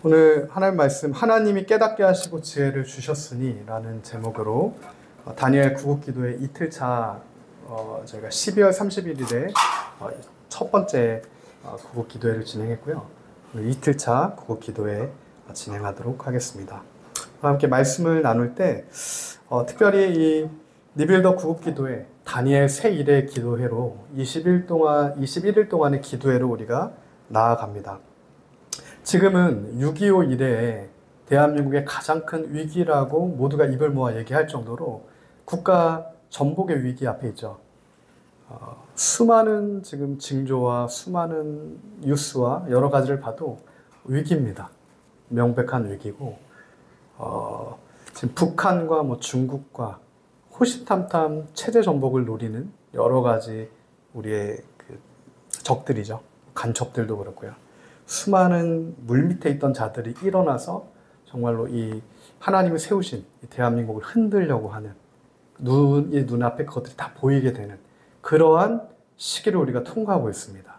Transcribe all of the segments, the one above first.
오늘 하나님 말씀, 하나님이 깨닫게 하시고 지혜를 주셨으니 라는 제목으로 다니엘 구국기도의 이틀차 저희가 12월 31일에 첫 번째 구국기도회를 진행했고요. 오늘 이틀차 구국기도회 진행하도록 하겠습니다. 함께 말씀을 나눌 때 특별히 이 리빌더 구국기도회 다니엘 새 일의 기도회로 21일 동안의 기도회로 우리가 나아갑니다. 지금은 6.25 이래에 대한민국의 가장 큰 위기라고 모두가 입을 모아 얘기할 정도로 국가 전복의 위기 앞에 있죠. 수많은 지금 징조와 수많은 뉴스와 여러 가지를 봐도 위기입니다. 명백한 위기고, 지금 북한과 중국과 호시탐탐 체제 전복을 노리는 여러 가지 우리의 적들이죠. 간첩들도 그렇고요. 수많은 물밑에 있던 자들이 일어나서 정말로 이 하나님이 세우신 이 대한민국을 흔들려고 하는 눈앞에 그것들이 다 보이게 되는 그러한 시기를 우리가 통과하고 있습니다.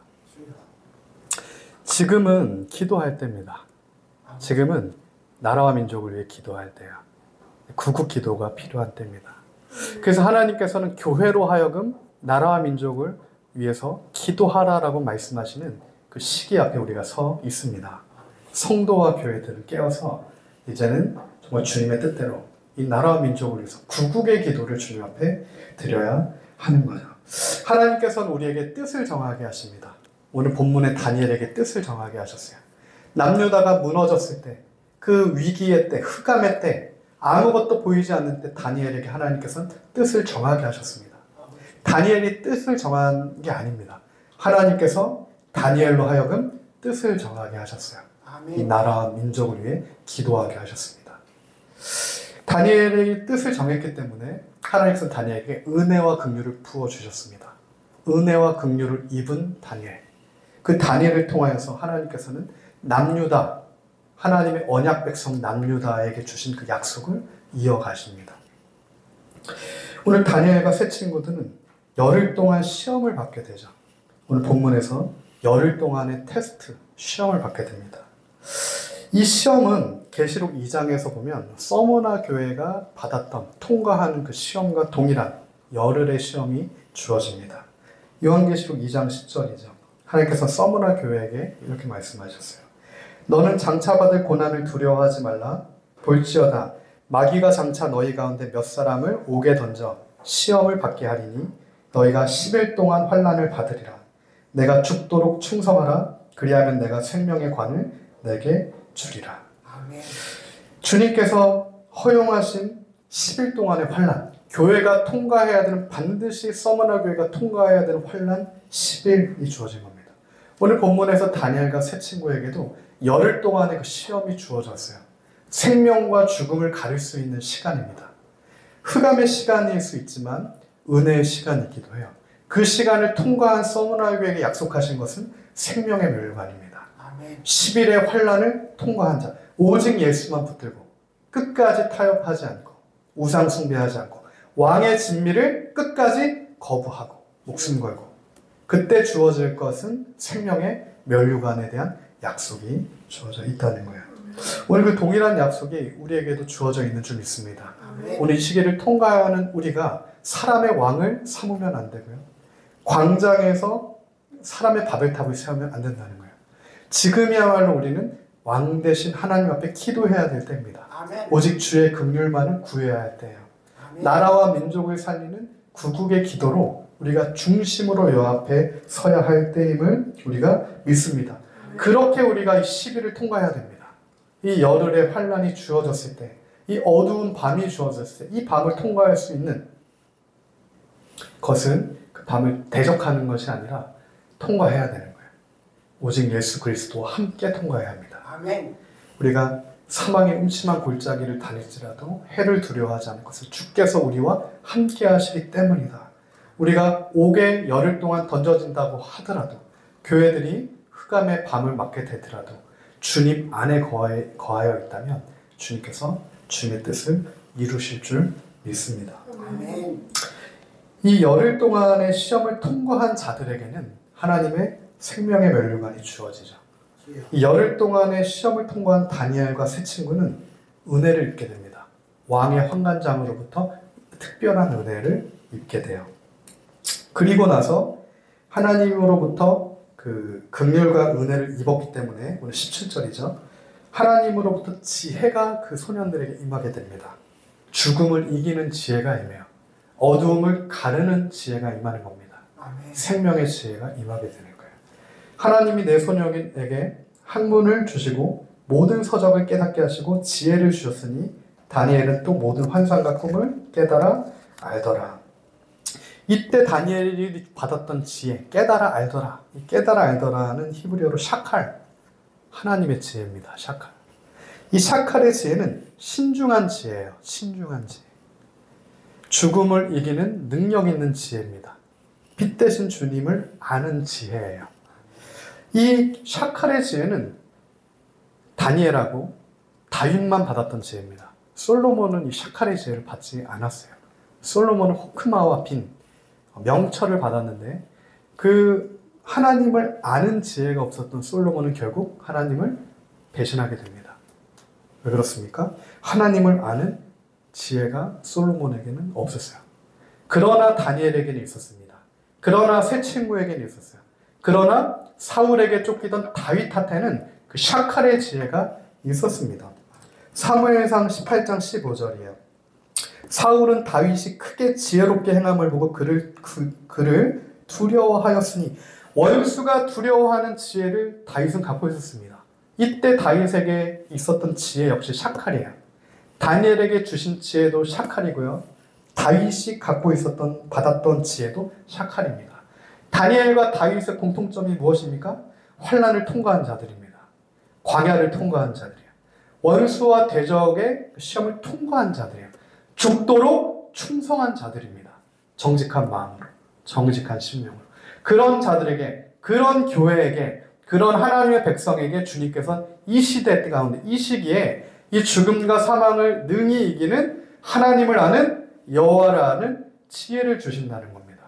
지금은 기도할 때입니다. 지금은 나라와 민족을 위해 기도할 때야. 구국 기도가 필요한 때입니다. 그래서 하나님께서는 교회로 하여금 나라와 민족을 위해서 기도하라라고 말씀하시는 그 시기 앞에 우리가 서 있습니다. 성도와 교회들을 깨워서 이제는 정말 주님의 뜻대로 이 나라와 민족을 위해서 구국의 기도를 주님 앞에 드려야 하는 거죠. 하나님께서는 우리에게 뜻을 정하게 하십니다. 오늘 본문에 다니엘에게 뜻을 정하게 하셨어요. 남유다가 무너졌을 때, 그 위기의 때, 흑암의 때, 아무것도 보이지 않는 때 다니엘에게 하나님께서는 뜻을 정하게 하셨습니다. 다니엘이 뜻을 정한 게 아닙니다. 하나님께서 다니엘로 하여금 뜻을 정하게 하셨어요. 아멘. 이 나라와 민족을 위해 기도하게 하셨습니다. 다니엘의 뜻을 정했기 때문에 하나님께서 다니엘에게 은혜와 긍휼을 부어주셨습니다. 은혜와 긍휼을 입은 다니엘. 그 다니엘을 통하여서 하나님께서는 남유다, 하나님의 언약 백성 남유다에게 주신 그 약속을 이어가십니다. 오늘 다니엘과 세 친구들은 열흘 동안 시험을 받게 되죠. 오늘 본문에서 열흘 동안의 테스트, 시험을 받게 됩니다. 이 시험은 계시록 2장에서 보면 서머나 교회가 받았던, 통과하는 그 시험과 동일한 열흘의 시험이 주어집니다. 요한계시록 2장 10절이죠. 하나님께서 서머나 교회에게 이렇게 말씀하셨어요. 너는 장차 받을 고난을 두려워하지 말라. 볼지어다 마귀가 장차 너희 가운데 몇 사람을 옥에 던져 시험을 받게 하리니 너희가 10일 동안 환난을 받으리라. 내가 죽도록 충성하라. 그리하면 내가 생명의 관을 내게 주리라. 아멘. 주님께서 허용하신 10일 동안의 환난, 교회가 통과해야 되는, 반드시 서머나 교회가 통과해야 되는 환난 10일이 주어진 겁니다. 오늘 본문에서 다니엘과 세 친구에게도 열흘 동안의 그 시험이 주어졌어요. 생명과 죽음을 가릴 수 있는 시간입니다. 흑암의 시간일 수 있지만 은혜의 시간이기도 해요. 그 시간을 통과한 서머나 교회에게 약속하신 것은 생명의 멸관입니다. 아멘. 10일의 환난을 통과한 자, 오직 예수만 붙들고 끝까지 타협하지 않고 우상 숭배하지 않고 왕의 진미를 끝까지 거부하고 목숨 걸고, 그때 주어질 것은 생명의 면류관에 대한 약속이 주어져 있다는 거예요. 오늘 그 동일한 약속이 우리에게도 주어져 있는 줄 믿습니다. 아멘. 오늘 이 시기를 통과하는 우리가 사람의 왕을 삼으면 안 되고요. 광장에서 사람의 바벨탑을 세우면 안 된다는 거예요. 지금이야말로 우리는 왕 대신 하나님 앞에 기도해야 될 때입니다. 아멘. 오직 주의 긍휼만을 구해야 할 때예요. 아멘. 나라와 민족을 살리는 구국의 기도로 우리가 중심으로 여 앞에 서야 할 때임을 우리가 믿습니다. 아멘. 그렇게 우리가 이 시기를 통과해야 됩니다. 이 열흘의 환난이 주어졌을 때, 이 어두운 밤이 주어졌을 때, 이 밤을 통과할 수 있는 것은 그 밤을 대적하는 것이 아니라 통과해야 되는 거예요. 오직 예수 그리스도와 함께 통과해야 합니다. 아멘. 우리가 사망의 음침한 골짜기를 다닐지라도 해를 두려워하지 않을 것은 주께서 우리와 함께 하시기 때문이다. 우리가 옥에 열흘 동안 던져진다고 하더라도, 교회들이 흑암의 밤을 맞게 되더라도 주님 안에 거하여 있다면 주님께서 주님의 뜻을 이루실 줄 믿습니다. 아멘. 이 열흘 동안의 시험을 통과한 자들에게는 하나님의 생명의 면류관이 주어지죠. 이 열흘 동안의 시험을 통과한 다니엘과 세 친구는 은혜를 입게 됩니다. 왕의 환관장으로부터 특별한 은혜를 입게 돼요. 그리고 나서 하나님으로부터 그 긍휼과 은혜를 입었기 때문에 오늘 17절이죠. 하나님으로부터 지혜가 그 소년들에게 임하게 됩니다. 죽음을 이기는 지혜가 임해요. 어두움을 가르는 지혜가 임하는 겁니다. 아멘. 생명의 지혜가 임하게 되는 거예요. 하나님이 내 소년에게 학문을 주시고 모든 서적을 깨닫게 하시고 지혜를 주셨으니 다니엘은 또 모든 환상과 꿈을 깨달아 알더라. 이때 다니엘이 받았던 지혜, 깨달아 알더라. 이 깨달아 알더라는 히브리어로 샤칼, 하나님의 지혜입니다. 샤칼. 이 샤칼의 지혜는 신중한 지혜예요. 신중한 지혜. 죽음을 이기는 능력 있는 지혜입니다. 빛 대신 주님을 아는 지혜예요. 이 샤칼의 지혜는 다니엘하고 다윗만 받았던 지혜입니다. 솔로몬은 이 샤칼의 지혜를 받지 않았어요. 솔로몬은 호크마와 빈, 명철을 받았는데 그 하나님을 아는 지혜가 없었던 솔로몬은 결국 하나님을 배신하게 됩니다. 왜 그렇습니까? 하나님을 아는 지혜가 솔로몬에게는 없었어요. 그러나 다니엘에게는 있었습니다. 그러나 세 친구에게는 있었어요. 그러나 사울에게 쫓기던 다윗한테는 그 샤칼의 지혜가 있었습니다. 사무엘상 18장 15절이에요. 사울은 다윗이 크게 지혜롭게 행함을 보고 그를 두려워하였으니 원수가 두려워하는 지혜를 다윗은 갖고 있었습니다. 이때 다윗에게 있었던 지혜 역시 샤칼이에요. 다니엘에게 주신 지혜도 샤칼이고요. 다윗이 갖고 있었던 받았던 지혜도 샤칼입니다. 다니엘과 다윗의 공통점이 무엇입니까? 환난을 통과한 자들입니다. 광야를 통과한 자들이에요. 원수와 대적의 시험을 통과한 자들이에요. 죽도록 충성한 자들입니다. 정직한 마음으로, 정직한 심령으로. 그런 자들에게, 그런 교회에게, 그런 하나님의 백성에게 주님께서 이 시대 가운데, 이 시기에 이 죽음과 사망을 능히 이기는 하나님을 아는 여호와를 아는 지혜를 주신다는 겁니다.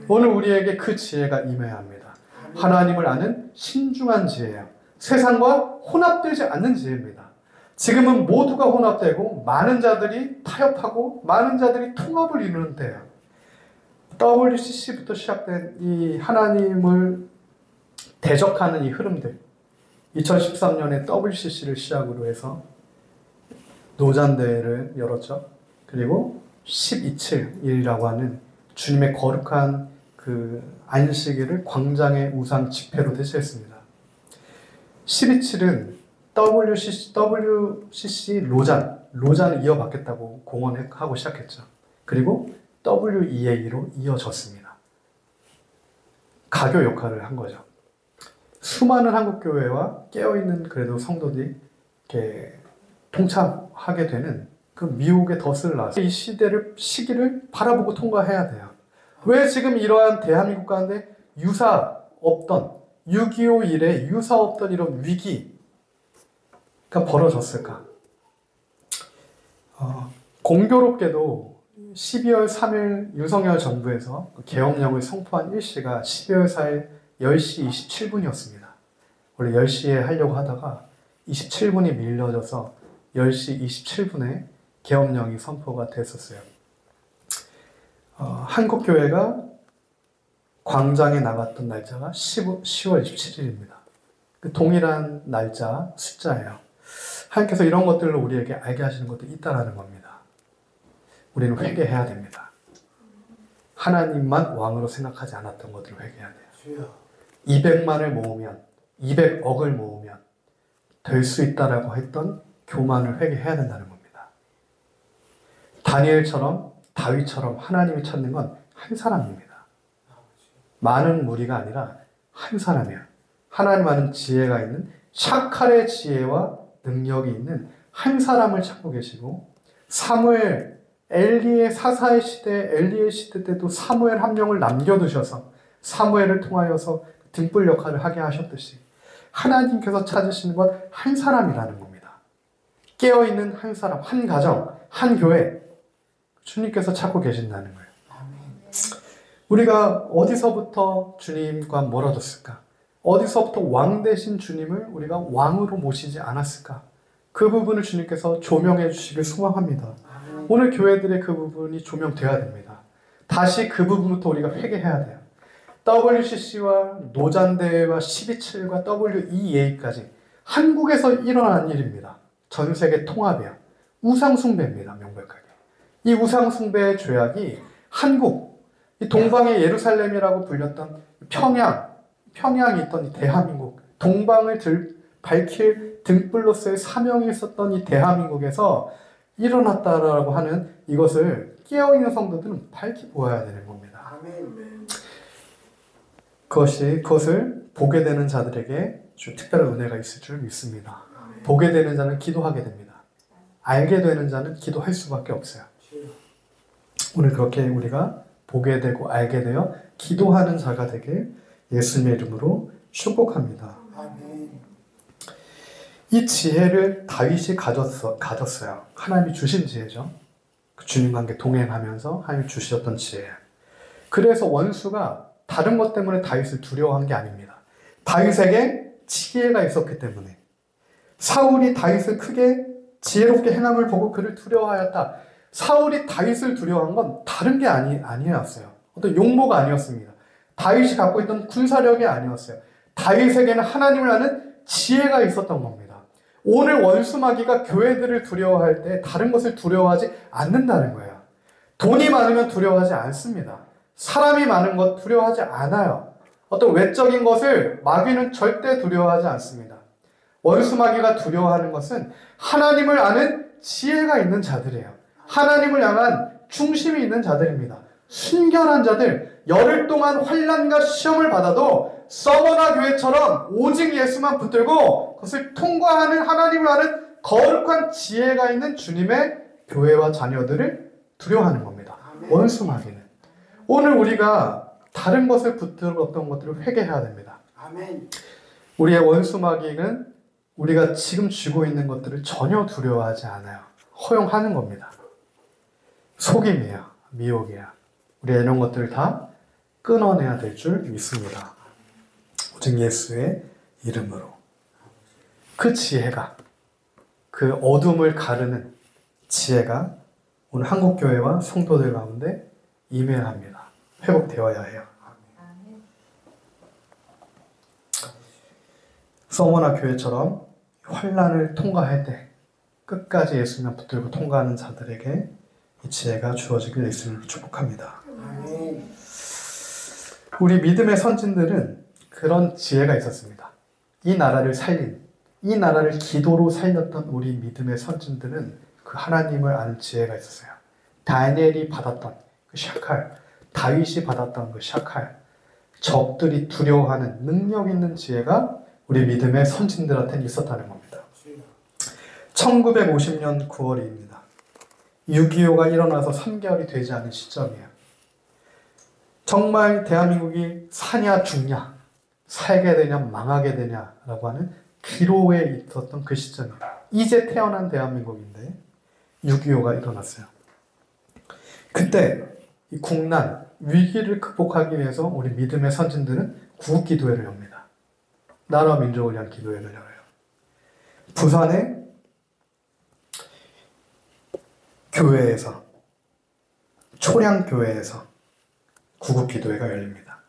오늘 우리에게 그 지혜가 임해야 합니다. 하나님을 아는 신중한 지혜예요. 세상과 혼합되지 않는 지혜입니다. 지금은 모두가 혼합되고 많은 자들이 타협하고 많은 자들이 통합을 이루는 때예요. WCC부터 시작된 이 하나님을 대적하는 이 흐름들, 2013년에 WCC를 시작으로 해서 노잔대회를 열었죠. 그리고 12.7일이라고 하는 주님의 거룩한 그 안식일을 광장의 우상 집회로 대체했습니다. 12.7은 WCC 로잔을 이어받겠다고 공언하고 시작했죠. 그리고 WEA로 이어졌습니다. 가교 역할을 한 거죠. 수많은 한국교회와 깨어있는 그래도 성도들이 이렇게 동참하게 되는 그 미혹의 덫을 놔서 이 시기를 바라보고 통과해야 돼요. 왜 지금 이러한 대한민국 가운데 유사 없던 6.25 이래 유사 없던 이런 위기가 벌어졌을까? 공교롭게도 12월 3일 윤석열 정부에서 계엄령을 선포한 일시가 12월 4일 10시 27분이었습니다. 원래 10시에 하려고 하다가 27분이 밀려져서 10시 27분에 계엄령이 선포가 됐었어요. 한국교회가 광장에 나갔던 날짜가 10월 27일입니다. 그 동일한 날짜 숫자예요. 하나님께서 이런 것들을 우리에게 알게 하시는 것도 있다라는 겁니다. 우리는 회개해야 됩니다. 하나님만 왕으로 생각하지 않았던 것들을 회개해야 돼요. 200만을 모으면 200억을 모으면 될 수 있다라고 했던 교만을 회개해야 된다는 겁니다. 다니엘처럼 다윗처럼 하나님이 찾는 건 한 사람입니다. 많은 무리가 아니라 한 사람이에요. 하나님 아는 지혜가 있는 샤칼의 지혜와 능력이 있는 한 사람을 찾고 계시고 사무엘, 엘리의 사사의 시대, 엘리의 시대 때도 사무엘 한 명을 남겨두셔서 사무엘을 통하여서 등불 역할을 하게 하셨듯이 하나님께서 찾으시는 건 한 사람이라는 겁니다. 깨어있는 한 사람, 한 가정, 한 교회 주님께서 찾고 계신다는 거예요. 우리가 어디서부터 주님과 멀어졌을까? 어디서부터 왕 되신 주님을 우리가 왕으로 모시지 않았을까? 그 부분을 주님께서 조명해 주시길 소망합니다. 오늘 교회들의 그 부분이 조명되어야 됩니다. 다시 그 부분부터 우리가 회개해야 돼요. WCC와 노잔대회와 12.7과 WEA까지 한국에서 일어난 일입니다. 전 세계 통합이야. 우상숭배입니다. 명백하게. 이 우상숭배의 죄악이 한국, 이 동방의 예루살렘이라고 불렸던 평양이 있던 이 대한민국, 동방을 밝힐 등불로서의 사명이 있었던 이 대한민국에서 일어났다라고 하는 이것을 깨어있는 성도들은 밝히 보아야 되는 겁니다. 그것을 보게 되는 자들에게 특별한 은혜가 있을 줄 믿습니다. 보게 되는 자는 기도하게 됩니다. 알게 되는 자는 기도할 수밖에 없어요. 오늘 그렇게 우리가 보게 되고 알게 되어 기도하는 자가 되길 예수님의 이름으로 축복합니다. 이 지혜를 다윗이 가졌어요. 하나님이 주신 지혜죠. 주님과 함께 동행하면서 하나님이 주셨던 지혜예요. 그래서 원수가 다른 것 때문에 다윗을 두려워한 게 아닙니다. 다윗에게 지혜가 있었기 때문에. 사울이 다윗을 크게 지혜롭게 행함을 보고 그를 두려워하였다. 사울이 다윗을 두려워한 건 다른 게 아니었어요. 어떤 용모가 아니었습니다. 다윗이 갖고 있던 군사력이 아니었어요. 다윗에게는 하나님을 아는 지혜가 있었던 겁니다. 오늘 원수마귀가 교회들을 두려워할 때 다른 것을 두려워하지 않는다는 거예요. 돈이 많으면 두려워하지 않습니다. 사람이 많은 것 두려워하지 않아요. 어떤 외적인 것을 마귀는 절대 두려워하지 않습니다. 원수마귀가 두려워하는 것은 하나님을 아는 지혜가 있는 자들이에요. 하나님을 향한 중심이 있는 자들입니다. 순결한 자들, 열흘 동안 환난과 시험을 받아도 서머나 교회처럼 오직 예수만 붙들고 그것을 통과하는 하나님을 아는 거룩한 지혜가 있는 주님의 교회와 자녀들을 두려워하는 겁니다. 원수마귀는. 오늘 우리가 다른 것을 붙들었던 것들을 회개해야 됩니다. 우리의 원수마귀는 우리가 지금 쥐고 있는 것들을 전혀 두려워하지 않아요. 허용하는 겁니다. 속임이에요. 미혹이야. 우리 이런 것들을 다 끊어내야 될 줄 믿습니다. 오직 예수의 이름으로. 그 지혜가, 그 어둠을 가르는 지혜가 오늘 한국교회와 성도들 가운데 임해야 합니다. 회복되어야 해요. 서머나 교회처럼 환난을 통과할 때 끝까지 예수님만 붙들고 통과하는 자들에게 이 지혜가 주어지길 예수님을 축복합니다. 우리 믿음의 선진들은 그런 지혜가 있었습니다. 이 나라를 기도로 살렸던 우리 믿음의 선진들은 그 하나님을 아는 지혜가 있었어요. 다니엘이 받았던 그 샤칼, 다윗이 받았던 그 샤칼, 적들이 두려워하는 능력 있는 지혜가 우리 믿음의 선진들한테는 있었다는 겁니다. 1950년 9월입니다. 6.25가 일어나서 3개월이 되지 않은 시점이에요. 정말 대한민국이 사냐 죽냐, 살게 되냐 망하게 되냐라고 하는 기로에 있었던 그 시점이에요. 이제 태어난 대한민국인데 6.25가 일어났어요. 그때 이 국난, 위기를 극복하기 위해서 우리 믿음의 선진들은 구국기도회를 엽니다. 나라와 민족을 위한 기도회를 열어요. 부산의 교회에서, 초량교회에서 구국기도회가 열립니다.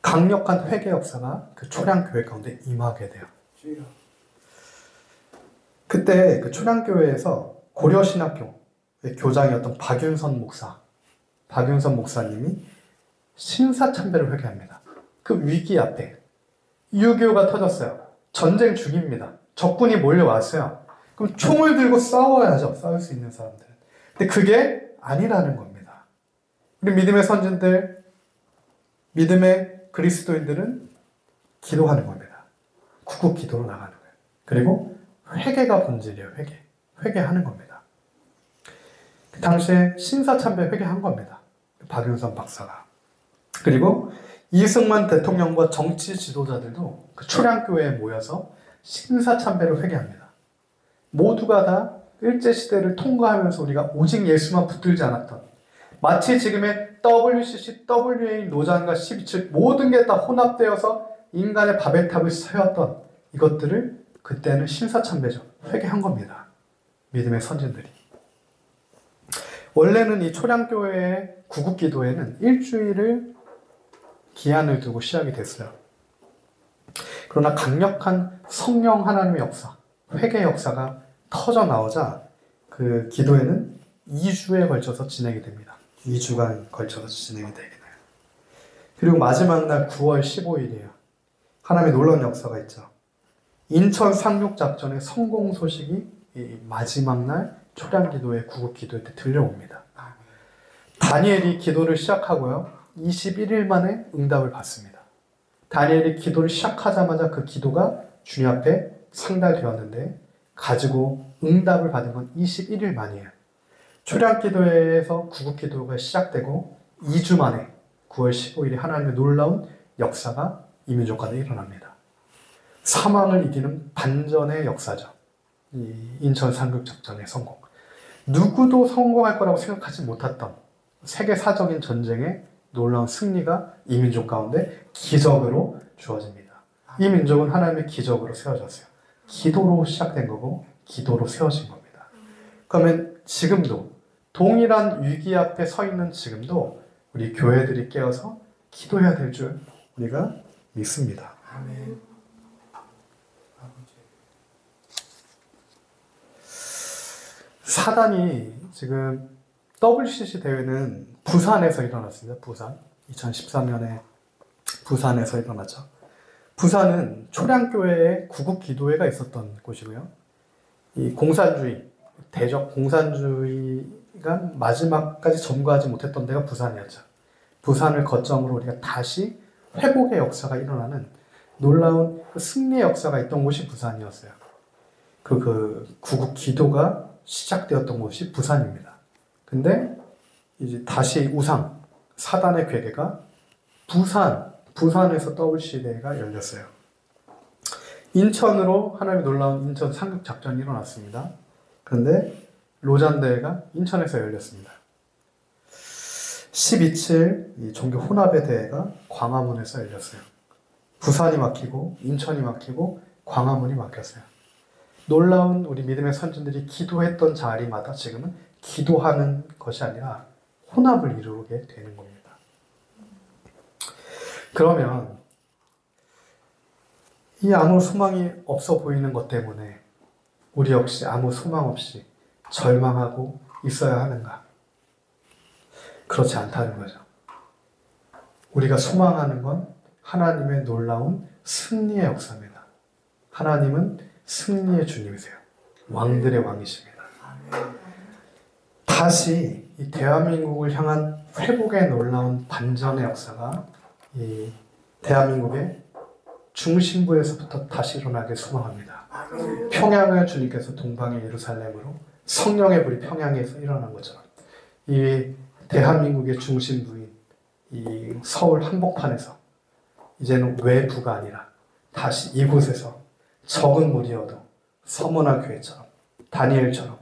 강력한 회개 역사가 그 초량교회 가운데 임하게 돼요. 그때 그 초량교회에서 고려신학교 교장이었던 박윤선 목사님이 신사참배를 회개합니다. 그 위기 앞에 6.25가 터졌어요. 전쟁 중입니다. 적군이 몰려왔어요. 그럼 총을 들고 싸워야죠. 싸울 수 있는 사람들은. 근데 그게 아니라는 겁니다. 우리 믿음의 선진들, 믿음의 그리스도인들은 기도하는 겁니다. 구국 기도로 나가는 거예요. 그리고 회개가 본질이에요. 회개하는 겁니다. 그 당시에 신사참배 회개한 겁니다. 박윤선 박사가. 그리고 이승만 대통령과 정치 지도자들도 그 초량교회에 모여서 신사참배를 회개합니다. 모두가 다 일제시대를 통과하면서 우리가 오직 예수만 붙들지 않았던, 마치 지금의 WCC, WA, 노잔과 12.7 모든 게 다 혼합되어서 인간의 바벨탑을 세웠던 이것들을 그때는 신사참배죠. 회개한 겁니다. 믿음의 선진들이. 원래는 이 초량교회의 구국기도회는 일주일을 기한을 두고 시작이 됐어요. 그러나 강력한 성령 하나님의 역사, 회개 역사가 터져 나오자 그 기도회는 2주에 걸쳐서 진행이 됩니다. 2주간 걸쳐서 진행이 되게 돼요. 그리고 마지막 날 9월 15일이에요. 하나님의 놀라운 역사가 있죠. 인천 상륙작전의 성공 소식이 이 마지막 날 초량기도회 구국기도회 때 들려옵니다. 다니엘이 기도를 시작하고요. 21일 만에 응답을 받습니다. 다니엘이 기도를 시작하자마자 그 기도가 주님 앞에 상달되었는데 가지고 응답을 받은 건 21일 만이에요. 초량기도회에서 구국기도가 시작되고 2주 만에 9월 15일에 하나님의 놀라운 역사가 이민족 가운데 일어납니다. 사망을 이기는 반전의 역사죠. 이 인천 상륙작전의 성공. 누구도 성공할 거라고 생각하지 못했던 세계사적인 전쟁의 놀라운 승리가 이 민족 가운데 기적으로 주어집니다. 이 민족은 하나님의 기적으로 세워졌어요. 기도로 시작된 거고 기도로 세워진 겁니다. 그러면 지금도 동일한 위기 앞에 서 있는 지금도 우리 교회들이 깨어서 기도해야 될 줄 우리가 믿습니다. 아멘. 사단이 지금 WCC 대회는 부산에서 일어났습니다. 부산. 2013년에 부산에서 일어났죠. 부산은 초량교회의 구국기도회가 있었던 곳이고요. 이 공산주의, 대적 공산주의가 마지막까지 점거하지 못했던 데가 부산이었죠. 부산을 거점으로 우리가 다시 회복의 역사가 일어나는 놀라운 그 승리의 역사가 있던 곳이 부산이었어요. 그 구국 기도가 시작되었던 곳이 부산입니다. 근데 이제 다시 우상, 사단의 괴계가 부산에서 WCC 대회가 열렸어요. 인천으로 하나님의 놀라운 인천 상륙작전이 일어났습니다. 그런데 로잔 대회가 인천에서 열렸습니다. 12.7 종교 혼합의 대회가 광화문에서 열렸어요. 부산이 막히고 인천이 막히고 광화문이 막혔어요. 놀라운 우리 믿음의 선진들이 기도했던 자리마다 지금은 기도하는 것이 아니라 혼합을 이루게 되는 겁니다. 그러면 이 아무 소망이 없어 보이는 것 때문에 우리 역시 아무 소망 없이 절망하고 있어야 하는가? 그렇지 않다는 거죠. 우리가 소망하는 건 하나님의 놀라운 승리의 역사입니다. 하나님은 승리의 주님이세요. 왕들의 왕이십니다. 다시 이 대한민국을 향한 회복의 놀라운 반전의 역사가 이 대한민국의 중심부에서부터 다시 일어나길 소망합니다. 평양을 주님께서 동방의 예루살렘으로 성령의 불이 평양에서 일어난 것처럼 이 대한민국의 중심부인 이 서울 한복판에서 이제는 외부가 아니라 다시 이곳에서 적은 무리여도 서머나 교회처럼 다니엘처럼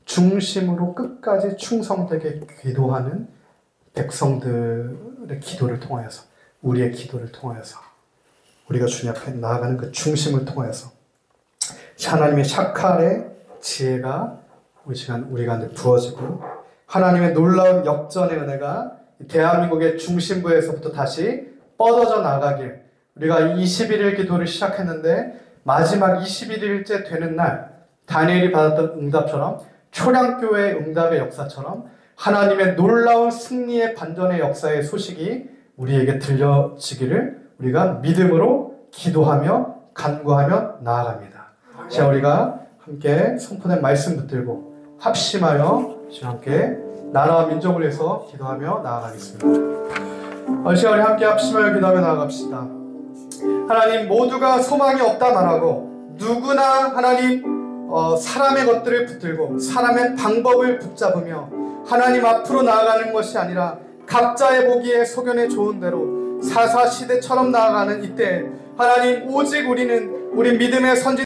중심으로 끝까지 충성되게 기도하는 백성들의 기도를 통하여서 우리의 기도를 통하여서 우리가 주님 앞에 나아가는 그 중심을 통하여서 하나님의 샤칼의 지혜가 우리 가운데 부어지고 하나님의 놀라운 역전의 은혜가 대한민국의 중심부에서부터 다시 뻗어져 나가길 우리가 21일 기도를 시작했는데 마지막 21일째 되는 날 다니엘이 받았던 응답처럼 초량교회의 응답의 역사처럼 하나님의 놀라운 승리의 반전의 역사의 소식이 우리에게 들려지기를 우리가 믿음으로 기도하며 간구하며 나아갑니다. 자, 우리가 함께 선포된 말씀 붙들고 합심하여 함께 나라와 민족을 위해서 기도하며 나아가겠습니다. 이 시간 우리 함께 합심하여 기도하며 나아갑시다. 하나님, 모두가 소망이 없다 말하고 누구나 하나님 사람의 것들을 붙들고 사람의 방법을 붙잡으며 하나님 앞으로 나아가는 것이 아니라 각자의 보기에 소견에 좋은 대로 사사시대처럼 나아가는 이때 하나님, 오직 우리는 우리 믿음의 선진